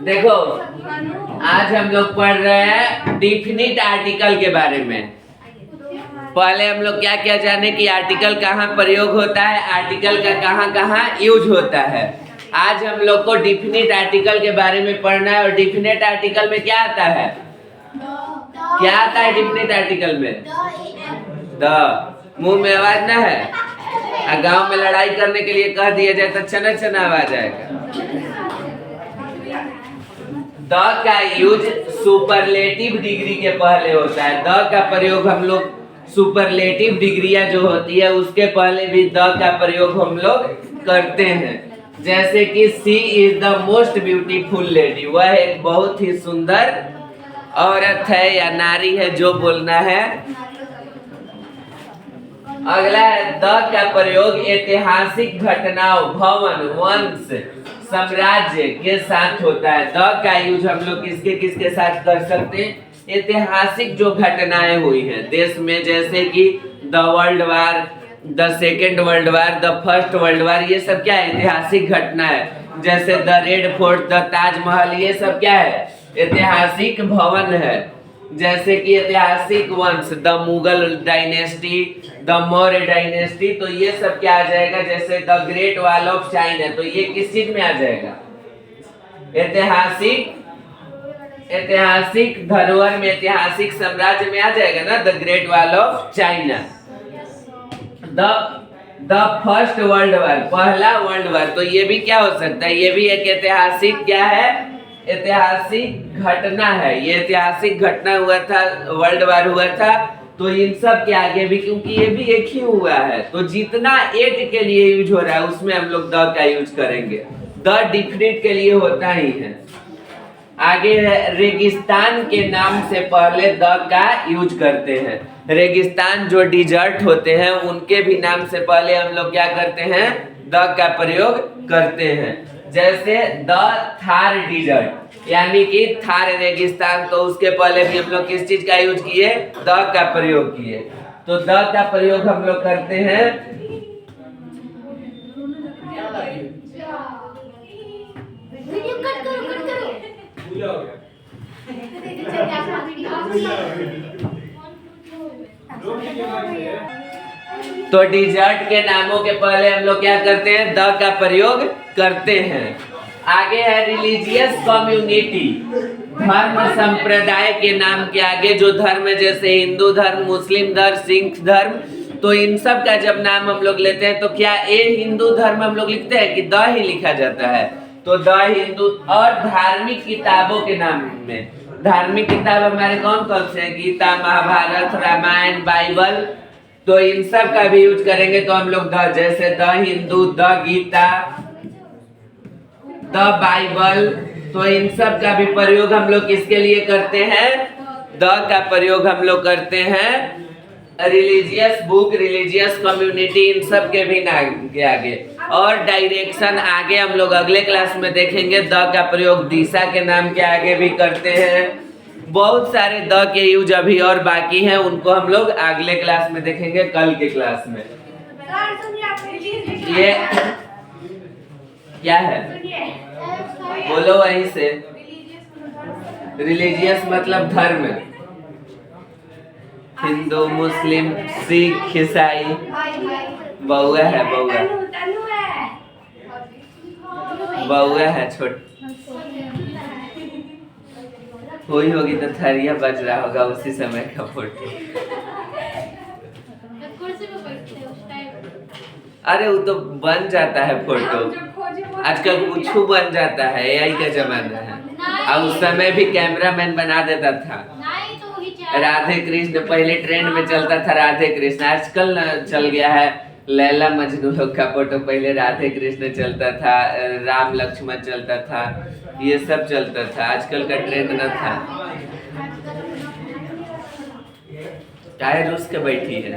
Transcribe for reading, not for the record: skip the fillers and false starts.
देखो आज हम लोग पढ़ रहे हैं डिफिनिट आर्टिकल के बारे में। पहले हम लोग क्या क्या जाने कि आर्टिकल कहाँ प्रयोग होता है, आर्टिकल का कहाँ कहाँ यूज होता है। आज हम लोग को डिफिनिट आर्टिकल के बारे में पढ़ना है। और डिफिनिट आर्टिकल में क्या आता है, क्या आता है डिफिनिट आर्टिकल में? द। मुंह में आवाज ना है, गांव में लड़ाई करने के लिए कह दिया जाए तो चना चना आवाज आएगा। द का यूज सुपरलेटिव डिग्री के पहले होता है। द का प्रयोग हम लोग सुपरलेटिव डिग्रियां जो होती है उसके पहले भी द का प्रयोग हम लोग करते हैं। जैसे कि she is the most beautiful lady, वह एक बहुत ही सुंदर औरत है या नारी है, जो बोलना है। अगला है द का प्रयोग ऐतिहासिक घटनाओं, भवन, वंश, साम्राज्य के साथ होता है। द का यूज हम लोग किसके किसके साथ कर सकते हैं? ऐतिहासिक जो घटनाएं हुई हैं देश में, जैसे कि the world war, the second world war, the first world war, ये सब क्या है? ऐतिहासिक घटना है। जैसे the red fort, the Taj Mahal, ये सब क्या है? ऐतिहासिक भवन है। जैसे कि ऐतिहासिक वंश, the Mughal dynasty, the Maurya dynasty, तो ये सब क्या आ जाएगा? जैसे the great wall of China, तो ये किस चीज में आ जाएगा? ऐतिहासिक धरोहर में, ऐतिहासिक साम्राज्य में आ जाएगा ना, the great wall of China. The first world war, पहला वर्ल्ड वार, तो ये भी क्या हो सकता है? ये भी एक ऐतिहासिक क्या है? ऐतिहासिक घटना है। ये ऐतिहासिक घटना हुआ था, वर्ल्ड वार हुआ था। तो इन सब के आगे भी, क्योंकि ये भी एक ही हुआ है, तो जितना एक के लिए यूज हो रहा है उसमें हम लोग द का यूज करेंगे। द डिफिनिट के लिए होता ही है। आगे है रेगिस्तान के नाम से पहले द का यूज करते हैं। रेगिस्तान जो डिजर्ट होते हैं उनके भी नाम से पहले हम लोग क्या करते हैं? द का प्रयोग करते हैं। जैसे द थार डिजर्ट, यानी कि थार रेगिस्तान, तो उसके पहले भी हम लोग किस चीज का यूज किए? द का प्रयोग किए। तो द का प्रयोग हम लोग करते हैं तो डिजर्ट के नामों के पहले हम लोग क्या करते हैं? द का प्रयोग करते हैं। आगे है रिलीजियस कम्युनिटी, धर्म संप्रदाय के नाम के आगे जो धर्म है, जैसे हिंदू धर्म, मुस्लिम धर्म, सिख धर्म, तो इन सब का जब नाम हम लोग लेते हैं तो क्या ए हिंदू धर्म हम लोग लिखते हैं कि द ही लिखा जाता है? तो द हिंदू। और धार्मिक किताबों के नाम में, धार्मिक किताब हमारे कौन कौन से हैं? गीता, महाभारत, रामायण, बाइबल, तो इन सब का भी यूज करेंगे तो हम लोग द, जैसे the Hindu, the Gita, the Bible, तो इन सब का भी प्रयोग हम लोग किसके लिए करते हैं? द का प्रयोग हम लोग करते हैं रिलीजियस बुक, रिलीजियस कम्युनिटी, इन सब के भी नाम के आगे। और डायरेक्शन आगे हम लोग अगले क्लास में देखेंगे। द का प्रयोग दिशा के नाम के आगे भी करते हैं। बहुत सारे द के यूज अभी और बाकी हैं, उनको हम लोग अगले क्लास में देखेंगे, कल के क्लास में। ये क्या है? बोलो वहीं से। रिलीजियस मतलब धर्म, हिंदू, मुस्लिम, सिख, ईसाई। बउआ है, बउआ है, छोट हुई होगी तो थरिया बज रहा होगा उसी समय का फोटो। अरे वो तो बन जाता है फोटो, आजकल कुछ बन जाता है, यही का जमाना है। और उस समय भी कैमरामैन बना देता था। राधे कृष्ण पहले ट्रेंड में चलता था, राधे कृष्ण। आजकल चल गया है लैला मजनू लोग का फोटो, पहले राधे कृष्ण चलता था, राम लक्ष्मण चलता था, ये सब चलता था। आजकल का ट्रेंड न था। काहे रूस के बैठी है?